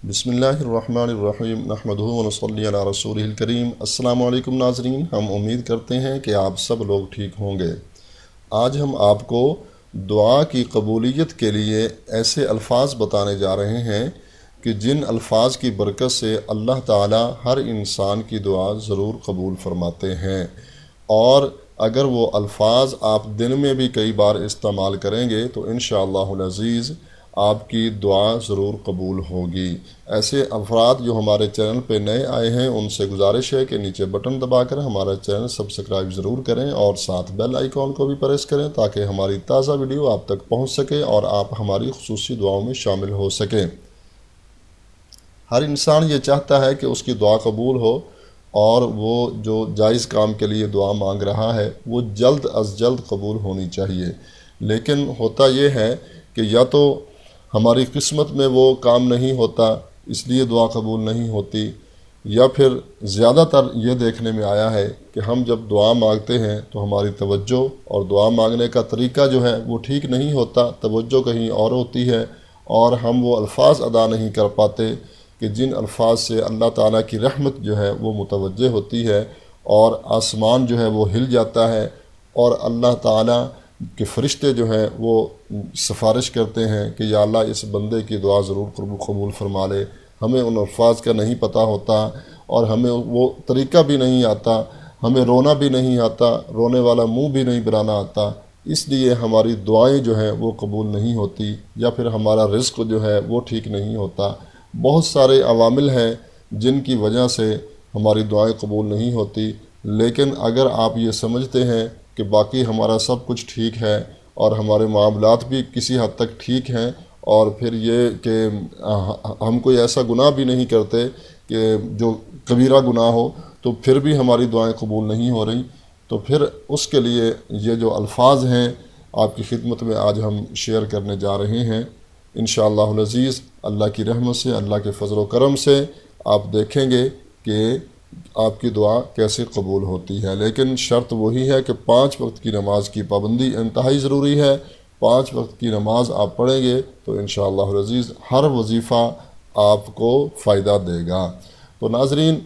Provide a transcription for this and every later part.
بسم اللہ الرحمن الرحیم نحمدہ ونصلی علی رسولہ الکریم۔ السلام علیکم ناظرین، ہم امید کرتے ہیں کہ آپ سب لوگ ٹھیک ہوں گے۔ آج ہم آپ کو دعا کی قبولیت کے لیے ایسے الفاظ بتانے جا رہے ہیں کہ جن الفاظ کی برکت سے اللہ تعالی ہر انسان کی دعا ضرور قبول فرماتے ہیں، اور اگر وہ الفاظ آپ دن میں بھی کئی بار استعمال کریں گے تو انشاءاللہ العزیز آپ کی دعا ضرور قبول ہوگی۔ ایسے افراد جو ہمارے چینل پہ نئے آئے ہیں ان سے گزارش ہے کہ نیچے بٹن دبا کر ہمارا چینل سبسکرائب ضرور کریں اور ساتھ بیل آئیکن کو بھی پریس کریں تاکہ ہماری تازہ ویڈیو آپ تک پہنچ سکے اور آپ ہماری خصوصی دعاؤں میں شامل ہو سکیں۔ ہر انسان یہ چاہتا ہے کہ اس کی دعا قبول ہو، اور وہ جو جائز کام کے لیے دعا مانگ رہا ہے وہ جلد از جلد قبول ہونی چاہیے، لیکن ہوتا یہ ہے کہ یا تو ہماری قسمت میں وہ کام نہیں ہوتا اس لیے دعا قبول نہیں ہوتی، یا پھر زیادہ تر یہ دیکھنے میں آیا ہے کہ ہم جب دعا مانگتے ہیں تو ہماری توجہ اور دعا مانگنے کا طریقہ جو ہے وہ ٹھیک نہیں ہوتا، توجہ کہیں اور ہوتی ہے، اور ہم وہ الفاظ ادا نہیں کر پاتے کہ جن الفاظ سے اللہ تعالیٰ کی رحمت جو ہے وہ متوجہ ہوتی ہے، اور آسمان جو ہے وہ ہل جاتا ہے، اور اللہ تعالیٰ کہ فرشتے جو ہیں وہ سفارش کرتے ہیں کہ یا اللہ اس بندے کی دعا ضرور قبول فرما لے۔ ہمیں ان الفاظ کا نہیں پتہ ہوتا اور ہمیں وہ طریقہ بھی نہیں آتا، ہمیں رونا بھی نہیں آتا، رونے والا منہ بھی نہیں بنانا آتا، اس لیے ہماری دعائیں جو ہیں وہ قبول نہیں ہوتی، یا پھر ہمارا رزق جو ہے وہ ٹھیک نہیں ہوتا۔ بہت سارے عوامل ہیں جن کی وجہ سے ہماری دعائیں قبول نہیں ہوتی، لیکن اگر آپ یہ سمجھتے ہیں کہ باقی ہمارا سب کچھ ٹھیک ہے اور ہمارے معاملات بھی کسی حد تک ٹھیک ہیں، اور پھر یہ کہ ہم کوئی ایسا گناہ بھی نہیں کرتے کہ جو کبیرہ گناہ ہو، تو پھر بھی ہماری دعائیں قبول نہیں ہو رہی، تو پھر اس کے لیے یہ جو الفاظ ہیں آپ کی خدمت میں آج ہم شیئر کرنے جا رہے ہیں۔ انشاءاللہ العزیز اللہ کی رحمت سے، اللہ کے فضل و کرم سے آپ دیکھیں گے کہ آپ کی دعا کیسے قبول ہوتی ہے، لیکن شرط وہی ہے کہ 5 وقت کی نماز کی پابندی انتہائی ضروری ہے۔ 5 وقت کی نماز آپ پڑھیں گے تو انشاءاللہ العزیز ہر وظیفہ آپ کو فائدہ دے گا۔ تو ناظرین،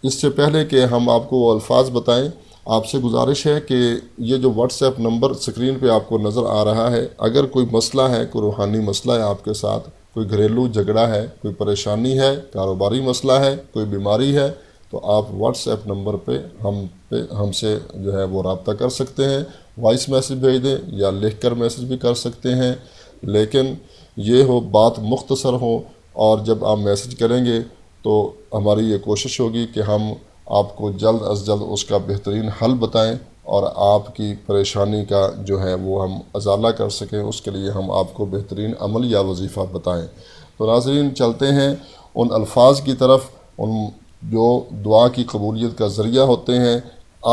اس سے پہلے کہ ہم آپ کو وہ الفاظ بتائیں، آپ سے گزارش ہے کہ یہ جو واٹس ایپ نمبر سکرین پہ آپ کو نظر آ رہا ہے، اگر کوئی مسئلہ ہے، کوئی روحانی مسئلہ ہے آپ کے ساتھ، کوئی گھریلو جھگڑا ہے، کوئی پریشانی ہے، کاروباری مسئلہ ہے، کوئی بیماری ہے، تو آپ واٹس ایپ نمبر پہ ہم سے جو ہے وہ رابطہ کر سکتے ہیں، وائس میسج بھیج دیں یا لکھ کر میسج بھی کر سکتے ہیں، لیکن یہ ہو بات مختصر ہو، اور جب آپ میسج کریں گے تو ہماری یہ کوشش ہوگی کہ ہم آپ کو جلد از جلد اس کا بہترین حل بتائیں اور آپ کی پریشانی کا جو ہے وہ ہم ازالہ کر سکیں، اس کے لیے ہم آپ کو بہترین عمل یا وظیفہ بتائیں۔ تو ناظرین، چلتے ہیں ان الفاظ کی طرف ان جو دعا کی قبولیت کا ذریعہ ہوتے ہیں۔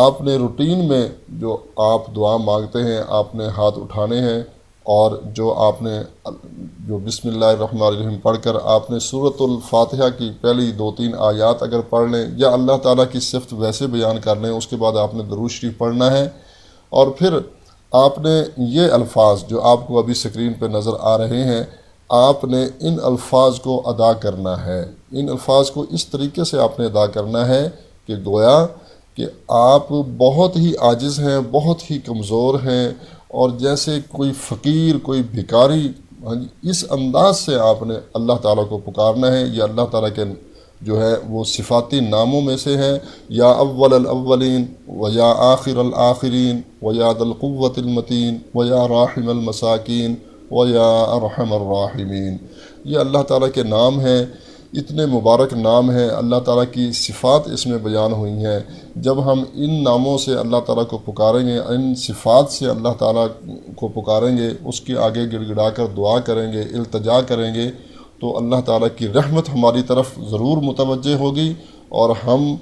آپ نے روٹین میں جو آپ دعا مانگتے ہیں آپ نے ہاتھ اٹھانے ہیں، اور جو آپ نے جو بسم اللہ الرحمن الرحیم پڑھ کر آپ نے سورۃ الفاتحہ کی پہلی 2-3 آیات اگر پڑھ لیں یا اللہ تعالیٰ کی صفت ویسے بیان کر لیں، اس کے بعد آپ نے درود شریف پڑھنا ہے، اور پھر آپ نے یہ الفاظ جو آپ کو ابھی سکرین پہ نظر آ رہے ہیں، آپ نے ان الفاظ کو ادا کرنا ہے۔ ان الفاظ کو اس طریقے سے آپ نے ادا کرنا ہے کہ گویا کہ آپ بہت ہی عاجز ہیں، بہت ہی کمزور ہیں، اور جیسے کوئی فقیر، کوئی بھکاری، اس انداز سے آپ نے اللہ تعالیٰ کو پکارنا ہے۔ یہ اللہ تعالیٰ کے جو ہے وہ صفاتی ناموں میں سے ہیں، یا اول الاولین و یا آخر الآخرین و یا ذا القوۃ المتین و یا راحم المساکین و یا ارحم الراحمین۔ یہ اللہ تعالیٰ کے نام ہیں، اتنے مبارک نام ہیں، اللہ تعالیٰ کی صفات اس میں بیان ہوئی ہیں۔ جب ہم ان ناموں سے اللہ تعالیٰ کو پکاریں گے، ان صفات سے اللہ تعالیٰ کو پکاریں گے، اس کے آگے گڑ گڑا کر دعا کریں گے، التجا کریں گے، تو اللہ تعالیٰ کی رحمت ہماری طرف ضرور متوجہ ہوگی، اور ہم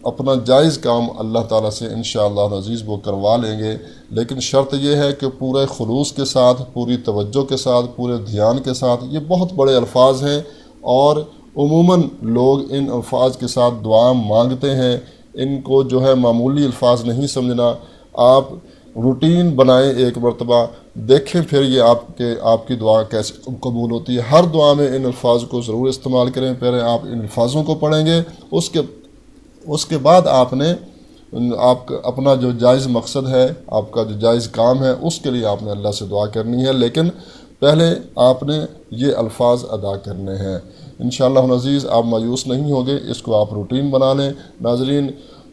اپنا جائز کام اللہ تعالیٰ سے انشاءاللہ العزیز وہ کروا لیں گے۔ لیکن شرط یہ ہے کہ پورے خلوص کے ساتھ، پوری توجہ کے ساتھ، پورے دھیان کے ساتھ۔ یہ بہت بڑے الفاظ ہیں، اور عموماً لوگ ان الفاظ کے ساتھ دعا مانگتے ہیں، ان کو جو ہے معمولی الفاظ نہیں سمجھنا۔ آپ روٹین بنائیں ایک مرتبہ، دیکھیں پھر یہ آپ کی دعا کیسے قبول ہوتی ہے۔ ہر دعا میں ان الفاظ کو ضرور استعمال کریں، پہلے آپ ان الفاظوں کو پڑھیں گے، اس کے بعد آپ اپنا جو جائز مقصد ہے، آپ کا جو جائز کام ہے، اس کے لیے آپ نے اللہ سے دعا کرنی ہے، لیکن پہلے آپ نے یہ الفاظ ادا کرنے ہیں۔ انشاءاللہ العزیز آپ مایوس نہیں ہوگے، اس کو آپ روٹین بنا لیں۔ ناظرین،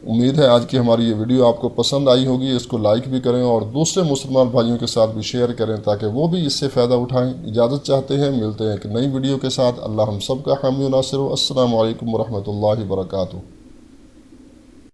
امید ہے آج کی ہماری یہ ویڈیو آپ کو پسند آئی ہوگی، اس کو لائک بھی کریں اور دوسرے مسلمان بھائیوں کے ساتھ بھی شیئر کریں تاکہ وہ بھی اس سے فائدہ اٹھائیں۔ اجازت چاہتے ہیں، ملتے ہیں ایک نئی ویڈیو کے ساتھ۔ اللہ ہم سب کا حامی و ناصر ہو۔ السلام علیکم ورحمۃ اللہ وبرکاتہ۔